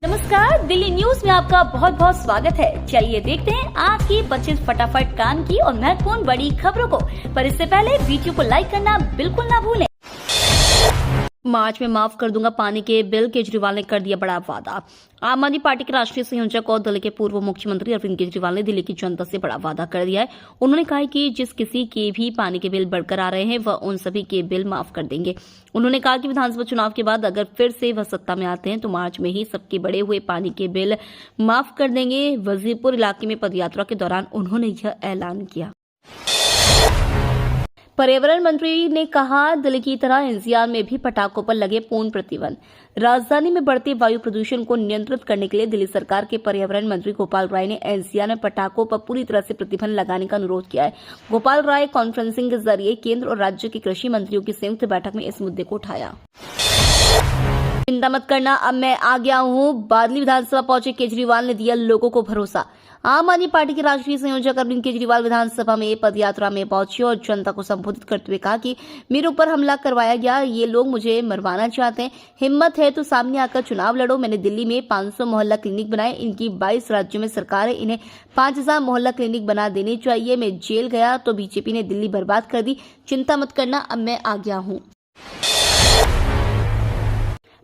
नमस्कार, दिल्ली न्यूज में आपका बहुत बहुत स्वागत है। चलिए देखते हैं आज की 25 फटाफट काम की और महत्वपूर्ण बड़ी खबरों को। पर इससे पहले वीडियो को लाइक करना बिल्कुल ना भूलें। मार्च में माफ कर दूंगा पानी के बिल, केजरीवाल ने कर दिया बड़ा वादा। आम आदमी पार्टी के राष्ट्रीय संयोजक और दिल्ली के पूर्व मुख्यमंत्री अरविंद केजरीवाल ने दिल्ली की जनता से बड़ा वादा कर दिया है। उन्होंने कहा है कि जिस किसी के भी पानी के बिल बढ़कर आ रहे हैं वह उन सभी के बिल माफ कर देंगे। उन्होंने कहा कि विधानसभा चुनाव के बाद अगर फिर से वह सत्ता में आते हैं तो मार्च में ही सबके बढ़े हुए पानी के बिल माफ कर देंगे। वजीरपुर इलाके में पदयात्रा के दौरान उन्होंने यह ऐलान किया। पर्यावरण मंत्री ने कहा, दिल्ली की तरह एनसीआर में भी पटाखों पर लगे पूर्ण प्रतिबंध। राजधानी में बढ़ते वायु प्रदूषण को नियंत्रित करने के लिए दिल्ली सरकार के पर्यावरण मंत्री गोपाल राय ने एनसीआर में पटाखों पर पूरी तरह से प्रतिबंध लगाने का अनुरोध किया है। गोपाल राय कॉन्फ्रेंसिंग के जरिए केंद्र और राज्य के कृषि मंत्रियों की संयुक्त बैठक में इस मुद्दे को उठाया। चिंता मत करना, अब मैं आ गया हूं। बादली विधानसभा पहुंचे केजरीवाल ने दिया लोगों को भरोसा। आम आदमी पार्टी के राष्ट्रीय संयोजक अरविंद केजरीवाल विधानसभा में पदयात्रा में पहुंचे और जनता को संबोधित करते हुए कहा कि मेरे ऊपर हमला करवाया गया, ये लोग मुझे मरवाना चाहते हैं। हिम्मत है तो सामने आकर चुनाव लड़ो। मैंने दिल्ली में 500 मोहल्ला क्लिनिक बनाए। इनकी 22 राज्यों में सरकार है, इन्हें 5000 मोहल्ला क्लिनिक बना देने चाहिए। मैं जेल गया तो बीजेपी ने दिल्ली बर्बाद कर दी। चिंता मत करना, अब मैं आ गया हूं।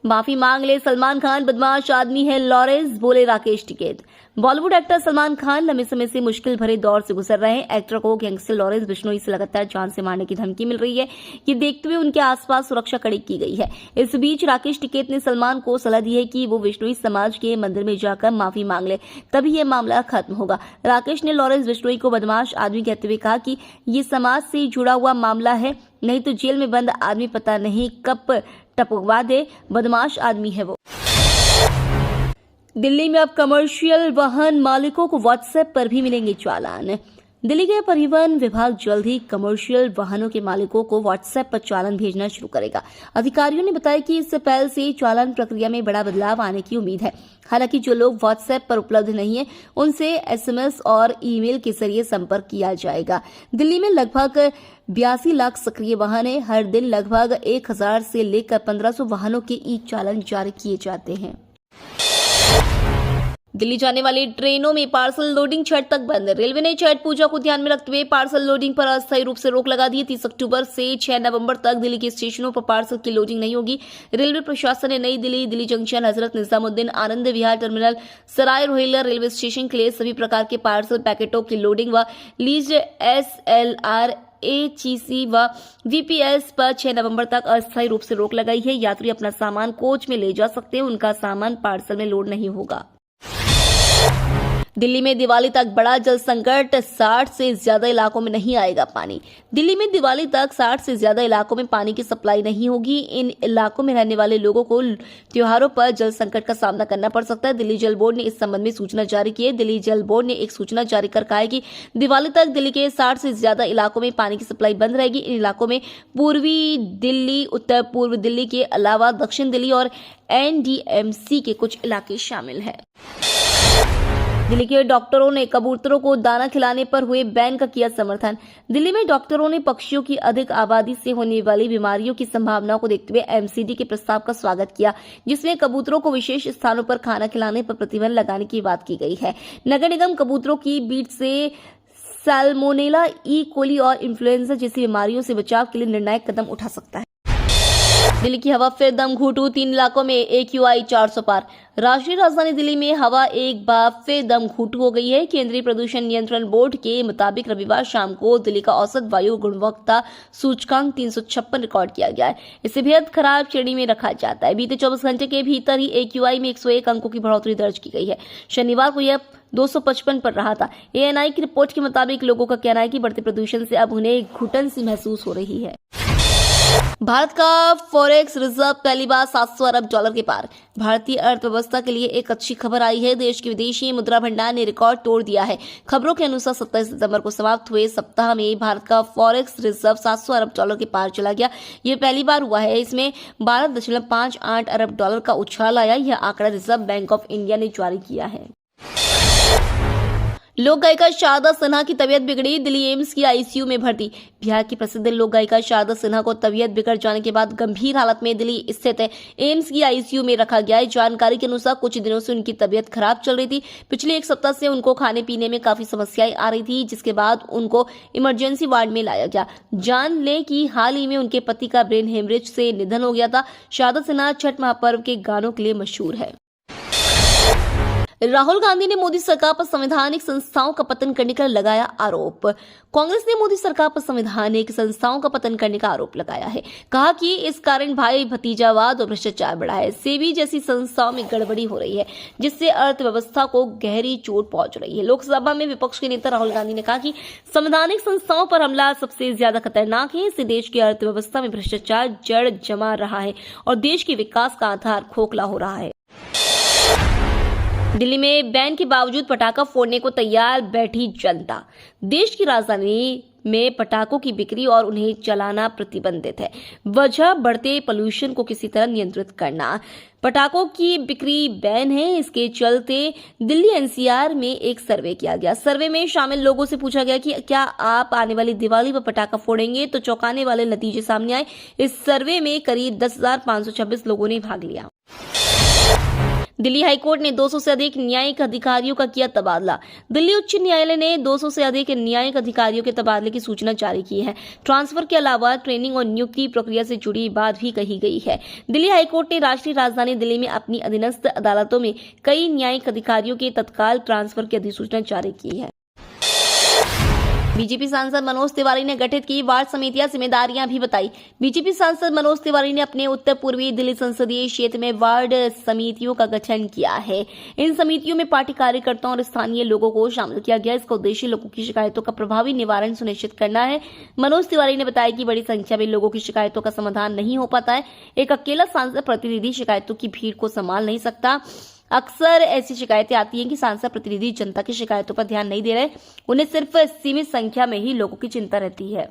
माफी मांग ले सलमान खान, बदमाश आदमी है लॉरेंस, बोले राकेश टिकैत। बॉलीवुड एक्टर सलमान खान लंबे समय से मुश्किल भरे दौर से गुजर रहे हैं। एक्टर को गैंगस्टर लॉरेंस बिश्नोई से लगातार जान से मारने की धमकी मिल रही है। ये देखते हुए उनके आसपास सुरक्षा कड़ी की गई है। इस बीच राकेश टिकैत ने सलमान को सलाह दी है कि वो बिश्नोई समाज के मंदिर में जाकर माफी मांग ले, तभी ये मामला खत्म होगा। राकेश ने लॉरेंस बिश्नोई को बदमाश आदमी कहते हुए कहा कि ये समाज से जुड़ा हुआ मामला है, नहीं तो जेल में बंद आदमी पता नहीं कब टपकवा दे। बदमाश आदमी है वो। दिल्ली में अब कमर्शियल वाहन मालिकों को व्हाट्सएप पर भी मिलेंगे चालान। दिल्ली के परिवहन विभाग जल्द ही कमर्शियल वाहनों के मालिकों को व्हाट्सएप पर चालान भेजना शुरू करेगा। अधिकारियों ने बताया कि इससे पहले से चालान प्रक्रिया में बड़ा बदलाव आने की उम्मीद है। हालांकि जो लोग व्हाट्सएप पर उपलब्ध नहीं है उनसे एसएमएस और ईमेल के जरिए संपर्क किया जाएगा। दिल्ली में लगभग 82 लाख सक्रिय वाहन है। हर दिन लगभग 1000 से लेकर 1500 वाहनों के ई चालान जारी किए जाते हैं। दिल्ली जाने वाली ट्रेनों में पार्सल लोडिंग छठ तक बंद। रेलवे ने छठ पूजा को ध्यान में रखते हुए पार्सल लोडिंग पर अस्थायी रूप से रोक लगा दी। 30 अक्टूबर से 6 नवंबर तक दिल्ली के स्टेशनों पर पार्सल की लोडिंग नहीं होगी। रेलवे प्रशासन ने नई Delhi, Delhi junction, Hazrat Nizamuddin, Anand Vihar terminal, Sarai Rohilla railway station के लिए सभी प्रकार के पार्सल पैकेटों की लोडिंग व लीज्ड SLR AGC व VPS पर 6 नवंबर तक अस्थायी रूप से रोक लगाई है। यात्री अपना सामान कोच में ले जा सकते हैं, उनका सामान पार्सल में लोड नहीं होगा। दिल्ली में दिवाली तक बड़ा जल संकट, 60 से ज्यादा इलाकों में नहीं आएगा पानी। दिल्ली में दिवाली तक 60 से ज्यादा इलाकों में पानी की सप्लाई नहीं होगी। इन इलाकों में रहने वाले लोगों को त्योहारों पर जल संकट का सामना करना पड़ सकता है। दिल्ली जल बोर्ड ने इस संबंध में सूचना जारी की है। दिल्ली जल बोर्ड ने एक सूचना जारी कर कहा है कि दिवाली तक दिल्ली के 60 से ज्यादा इलाकों में पानी की सप्लाई बंद रहेगी। इन इलाकों में पूर्वी दिल्ली, उत्तर पूर्व दिल्ली के अलावा दक्षिण दिल्ली और NDMC के कुछ इलाके शामिल हैं। दिल्ली के डॉक्टरों ने कबूतरों को दाना खिलाने पर हुए बैन का किया समर्थन। दिल्ली में डॉक्टरों ने पक्षियों की अधिक आबादी से होने वाली बीमारियों की संभावनाओं को देखते हुए MCD के प्रस्ताव का स्वागत किया, जिसमें कबूतरों को विशेष स्थानों पर खाना खिलाने पर प्रतिबंध लगाने की बात की गई है। नगर निगम कबूतरों की बीट से सैल्मोनेला, ई कोली और इन्फ्लुएंजा जैसी बीमारियों से बचाव के लिए निर्णायक कदम उठा सकता है। दिल्ली की हवा फिर दम घुटू, 3 इलाकों में AQI 400 पार। राष्ट्रीय राजधानी दिल्ली में हवा एक बार फिर दम घुटू हो गई है। केंद्रीय प्रदूषण नियंत्रण बोर्ड के मुताबिक रविवार शाम को दिल्ली का औसत वायु गुणवत्ता सूचकांक 356 रिकॉर्ड किया गया है। इसे बेहद खराब श्रेणी में रखा जाता है। बीते 24 घंटे के भीतर ही AQI में 101 अंकों की बढ़ोतरी दर्ज की गई है। शनिवार को यह 255 पर रहा था। ANI की रिपोर्ट के मुताबिक लोगों का कहना है कि बढ़ते प्रदूषण से अब उन्हें घुटन सी महसूस हो रही है। भारत का फॉरेक्स रिजर्व पहली बार $700 अरब के पार। भारतीय अर्थव्यवस्था के लिए एक अच्छी खबर आई है। देश के विदेशी मुद्रा भंडार ने रिकॉर्ड तोड़ दिया है। खबरों के अनुसार 27 सितंबर को समाप्त हुए सप्ताह में भारत का फॉरेक्स रिजर्व $700 अरब के पार चला गया। यह पहली बार हुआ है। इसमें $12.58 अरब का उछाल आया। यह आंकड़ा रिजर्व बैंक ऑफ इंडिया ने जारी किया है। लोक गायिका शारदा सिन्हा की तबीयत बिगड़ी, दिल्ली एम्स की आईसीयू में भर्ती। बिहार की प्रसिद्ध लोक गायिका शारदा सिन्हा को तबीयत बिगड़ जाने के बाद गंभीर हालत में दिल्ली स्थित एम्स की आईसीयू में रखा गया है। जानकारी के अनुसार कुछ दिनों से उनकी तबीयत खराब चल रही थी। पिछले एक सप्ताह से उनको खाने पीने में काफी समस्याएं आ रही थी, जिसके बाद उनको इमरजेंसी वार्ड में लाया गया। जान लें कि हाल ही में उनके पति का ब्रेन हेमरेज से निधन हो गया था। शारदा सिन्हा छठ महापर्व के गानों के लिए मशहूर है। राहुल गांधी ने मोदी सरकार पर संवैधानिक संस्थाओं का पतन करने का लगाया आरोप। कांग्रेस ने मोदी सरकार पर संवैधानिक संस्थाओं का पतन करने का आरोप लगाया है। कहा कि इस कारण भाई भतीजावाद और भ्रष्टाचार बढ़ा है। सेबी जैसी संस्थाओं में गड़बड़ी हो रही है, जिससे अर्थव्यवस्था को गहरी चोट पहुंच रही है। लोकसभा में विपक्ष के नेता राहुल गांधी ने कहा कि संवैधानिक संस्थाओं पर हमला सबसे ज्यादा खतरनाक है। इससे देश की अर्थव्यवस्था में भ्रष्टाचार जड़ जमा रहा है और देश के विकास का आधार खोखला हो रहा है। दिल्ली में बैन के बावजूद पटाखा फोड़ने को तैयार बैठी जनता। देश की राजधानी में पटाखों की बिक्री और उन्हें चलाना प्रतिबंधित है। वजह बढ़ते पोल्यूशन को किसी तरह नियंत्रित करना। पटाखों की बिक्री बैन है। इसके चलते दिल्ली एनसीआर में एक सर्वे किया गया। सर्वे में शामिल लोगों से पूछा गया कि क्या आप आने वाली दिवाली पर पटाखा फोड़ेंगे, तो चौंकाने वाले नतीजे सामने आए। इस सर्वे में करीब 10,526 लोगों ने भाग लिया। दिल्ली हाईकोर्ट ने 200 से अधिक न्यायिक अधिकारियों का किया तबादला। दिल्ली उच्च न्यायालय ने 200 से अधिक न्यायिक अधिकारियों के तबादले की सूचना जारी की है। ट्रांसफर के अलावा ट्रेनिंग और नियुक्ति प्रक्रिया से जुड़ी बात भी कही गई है। दिल्ली हाईकोर्ट ने राष्ट्रीय राजधानी दिल्ली में अपनी अधीनस्थ अदालतों में कई न्यायिक अधिकारियों के तत्काल ट्रांसफर की अधिसूचना जारी की है। बीजेपी सांसद मनोज तिवारी ने गठित की वार्ड समितियां जिम्मेदारियां भी बताई। बीजेपी सांसद मनोज तिवारी ने अपने उत्तर पूर्वी दिल्ली संसदीय क्षेत्र में वार्ड समितियों का गठन किया है। इन समितियों में पार्टी कार्यकर्ताओं और स्थानीय लोगों को शामिल किया गया। इसका उद्देश्य लोगों की शिकायतों का प्रभावी निवारण सुनिश्चित करना है। मनोज तिवारी ने बताया कि बड़ी संख्या में लोगों की शिकायतों का समाधान नहीं हो पाता है। एक अकेला सांसद प्रतिनिधि शिकायतों की भीड़ को संभाल नहीं सकता। अक्सर ऐसी शिकायतें आती हैं कि सांसद प्रतिनिधि जनता की शिकायतों पर ध्यान नहीं दे रहे, उन्हें सिर्फ सीमित संख्या में ही लोगों की चिंता रहती है।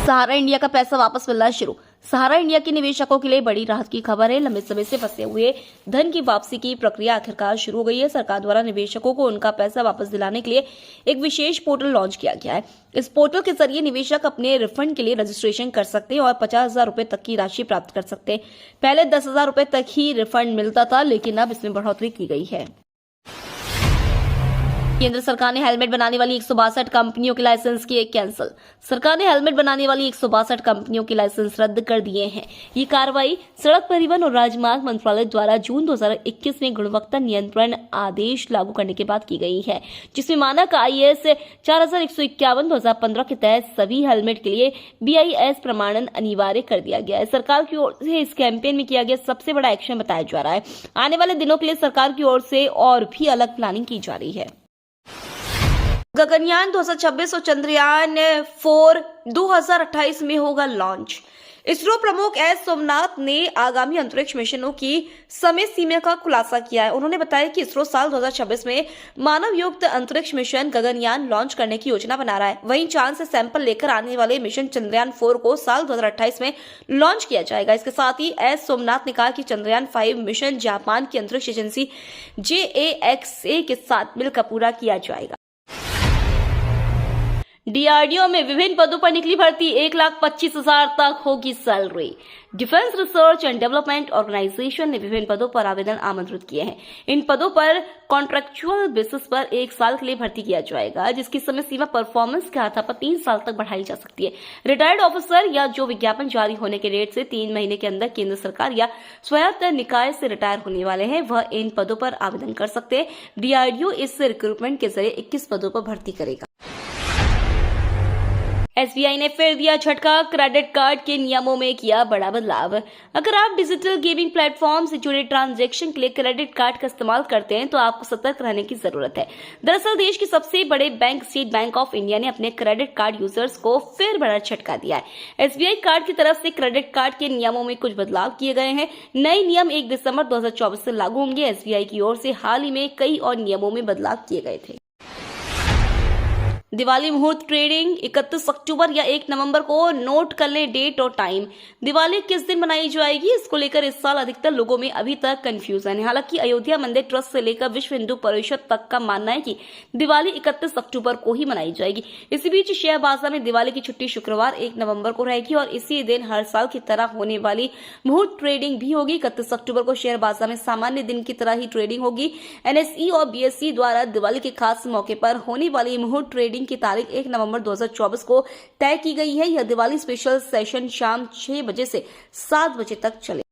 सहारा इंडिया का पैसा वापस मिलना शुरू। सहारा इंडिया के निवेशकों के लिए बड़ी राहत की खबर है। लंबे समय से फंसे हुए धन की वापसी की प्रक्रिया आखिरकार शुरू हो गई है। सरकार द्वारा निवेशकों को उनका पैसा वापस दिलाने के लिए एक विशेष पोर्टल लॉन्च किया गया है। इस पोर्टल के जरिए निवेशक अपने रिफंड के लिए रजिस्ट्रेशन कर सकते हैं और 50,000 रुपए तक की राशि प्राप्त कर सकते हैं। पहले 10,000 रुपए तक ही रिफंड मिलता था, लेकिन अब इसमें बढ़ोतरी की गई है। केंद्र सरकार ने हेलमेट बनाने वाली 162 कंपनियों के लाइसेंस किए कैंसिल। सरकार ने हेलमेट बनाने वाली 162 कंपनियों के लाइसेंस रद्द कर दिए हैं। ये कार्रवाई सड़क परिवहन और राजमार्ग मंत्रालय द्वारा जून 2021 में गुणवत्ता नियंत्रण आदेश लागू करने के बाद की गई है, जिसमें मानक IS 4151/2015 के तहत सभी हेलमेट के लिए BIS प्रमाणन अनिवार्य कर दिया गया है। सरकार की ओर से इस कैंपेन में किया गया सबसे बड़ा एक्शन बताया जा रहा है। आने वाले दिनों के लिए सरकार की ओर से और भी अलग प्लानिंग की जा रही है। गगनयान 2026 और चंद्रयान 4 2028 में होगा लॉन्च। इसरो प्रमुख एस सोमनाथ ने आगामी अंतरिक्ष मिशनों की समय सीमा का खुलासा किया है। उन्होंने बताया कि इसरो साल 2026 में मानव युक्त अंतरिक्ष मिशन गगनयान लॉन्च करने की योजना बना रहा है। वहीं चांद से सैंपल लेकर आने वाले मिशन चंद्रयान 4 को साल 2028 में लॉन्च किया जाएगा। इसके साथ ही एस सोमनाथ ने कहा कि चंद्रयान 5 मिशन जापान की अंतरिक्ष एजेंसी JAXA के साथ मिलकर पूरा किया जाएगा। DRDO में विभिन्न पदों पर निकली भर्ती, 1,25,000 तक होगी salary. Defence research and development organisation ने विभिन्न पदों पर आवेदन आमंत्रित किए हैं। इन पदों पर कॉन्ट्रेक्चुअल बेसिस पर 1 साल के लिए भर्ती किया जाएगा, जिसकी समय सीमा परफॉर्मेंस के आधार पर 3 साल तक बढ़ाई जा सकती है। रिटायर्ड ऑफिसर या जो विज्ञापन जारी होने के डेट से 3 महीने के अंदर केंद्र सरकार या स्वायत्त निकाय से रिटायर होने वाले हैं, वह इन पदों पर आवेदन कर सकते हैं। DRDO इस रिक्रूटमेंट के जरिए 21 पदों पर भर्ती करेगा। SBI ने फिर दिया झटका, क्रेडिट कार्ड के नियमों में किया बड़ा बदलाव। अगर आप डिजिटल गेमिंग प्लेटफॉर्म से जुड़े ट्रांजैक्शन के लिए क्रेडिट कार्ड का इस्तेमाल करते हैं तो आपको सतर्क रहने की जरूरत है। दरअसल देश के सबसे बड़े bank state bank of India ने अपने क्रेडिट कार्ड यूजर्स को फिर बड़ा झटका दिया है। SBI कार्ड की तरफ से क्रेडिट कार्ड के नियमों में कुछ बदलाव किए गए हैं। नए नियम 1 दिसंबर 2024 से लागू होंगे। SBI की ओर से हाल ही में कई और नियमों में बदलाव किए गए थे। दिवाली मुहूर्त ट्रेडिंग 31 अक्टूबर या 1 नवंबर को नोट कर लें डेट और टाइम। दिवाली किस दिन मनाई जाएगी, इसको लेकर इस साल अधिकतर लोगों में अभी तक कंफ्यूजन है। हालांकि अयोध्या मंदिर ट्रस्ट से लेकर विश्व हिंदू परिषद तक का मानना है कि दिवाली 31 अक्टूबर को ही मनाई जाएगी। इसी बीच शेयर बाजार में दिवाली की छुट्टी शुक्रवार 1 नवंबर को रहेगी और इसी दिन हर साल की तरह होने वाली मुहूर्त ट्रेडिंग भी होगी। 31 अक्टूबर को शेयर बाजार में सामान्य दिन की तरह ही ट्रेडिंग होगी। एनएसई और बीएसई द्वारा दिवाली के खास मौके पर होने वाली मुहूर्त ट्रेडिंग की तारीख 1 नवंबर 2024 को तय की गई है। यह दिवाली स्पेशल सेशन शाम 6 बजे से 7 बजे तक चले।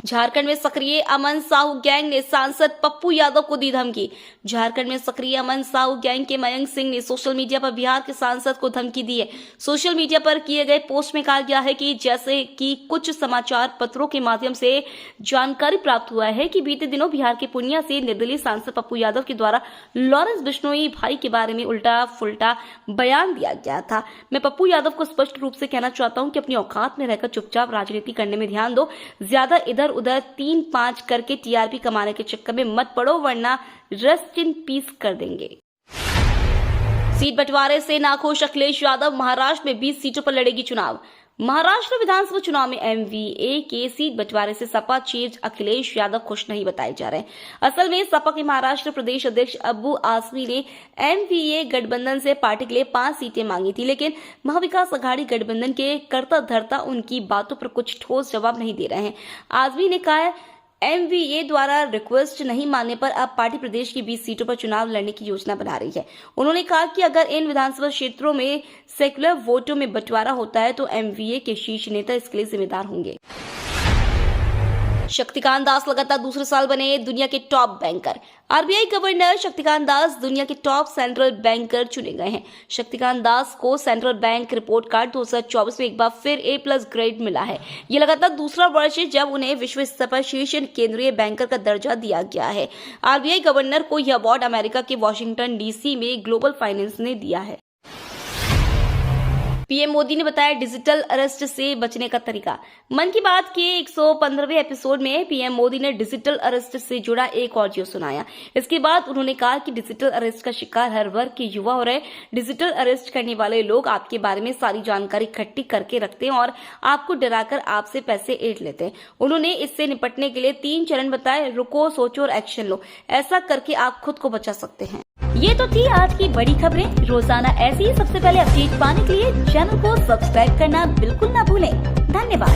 झारखंड में सक्रिय अमन साहू गैंग ने सांसद पप्पू यादव को दी धमकी। झारखंड में सक्रिय अमन साहू गैंग के मयंक सिंह ने सोशल मीडिया पर बिहार के सांसद को धमकी दी है। सोशल मीडिया पर किए गए पोस्ट में कहा गया है कि जैसे कि कुछ समाचार पत्रों के माध्यम से जानकारी प्राप्त हुआ है कि बीते दिनों बिहार के पूर्णिया से निर्दलीय सांसद पप्पू यादव के द्वारा लॉरेंस बिश्नोई भाई के बारे में उल्टा फुल्टा बयान दिया गया था। मैं पप्पू यादव को स्पष्ट रूप से कहना चाहता हूं कि अपनी औकात में रहकर चुपचाप राजनीति करने में ध्यान दो। ज्यादा इधर उधर 3-5 करके टीआरपी कमाने के चक्कर में मत पड़ो, वरना रेस्ट इन पीस कर देंगे। सीट बंटवारे से नाखुश अखिलेश यादव महाराष्ट्र में 20 सीटों पर लड़ेगी चुनाव। महाराष्ट्र विधानसभा चुनाव में एमवीए के सीट बंटवारे से सपा चीफ अखिलेश यादव खुश नहीं बताए जा रहे। असल में सपा के महाराष्ट्र प्रदेश अध्यक्ष अब्बू आजमी ने एमवीए गठबंधन से पार्टी के लिए 5 सीटें मांगी थी, लेकिन महाविकास अघाड़ी गठबंधन के कर्ता धर्ता उनकी बातों पर कुछ ठोस जवाब नहीं दे रहे हैं। आजमी ने कहा एमवीए द्वारा रिक्वेस्ट नहीं मानने पर अब पार्टी प्रदेश की 20 सीटों पर चुनाव लड़ने की योजना बना रही है। उन्होंने कहा कि अगर इन विधानसभा क्षेत्रों में सेक्युलर वोटों में बंटवारा होता है तो एमवीए के शीर्ष नेता इसके लिए जिम्मेदार होंगे। शक्तिकांत दास लगातार दूसरे साल बने दुनिया के top banker. RBI governor Shaktikanta Das दुनिया के टॉप सेंट्रल बैंकर चुने गए हैं। शक्तिकांत दास को सेंट्रल बैंक रिपोर्ट कार्ड 2024 में एक बार फिर A+ ग्रेड मिला है। ये लगातार दूसरा वर्ष है जब उन्हें विश्व स्तर पर शीर्ष केंद्रीय बैंकर का दर्जा दिया गया है। आरबीआई गवर्नर को यह अवार्ड अमेरिका के वॉशिंगटन डीसी में ग्लोबल फाइनेंस ने दिया है। पीएम मोदी ने बताया डिजिटल अरेस्ट से बचने का तरीका। मन की बात के 115वें एपिसोड में पीएम मोदी ने डिजिटल अरेस्ट से जुड़ा एक ऑडियो सुनाया। इसके बाद उन्होंने कहा कि डिजिटल अरेस्ट का शिकार हर वर्ग के युवा हो रहे। डिजिटल अरेस्ट करने वाले लोग आपके बारे में सारी जानकारी इकट्ठी करके रखते हैं और आपको डराकर आपसे पैसे ऐंठ लेते हैं। उन्होंने इससे निपटने के लिए 3 चरण बताए। रुको, सोचो और एक्शन लो। ऐसा करके आप खुद को बचा सकते हैं। ये तो थी आज की बड़ी खबरें। रोजाना ऐसी ही सबसे पहले अपडेट पाने के लिए चैनल को सब्सक्राइब करना बिल्कुल ना भूलें। धन्यवाद।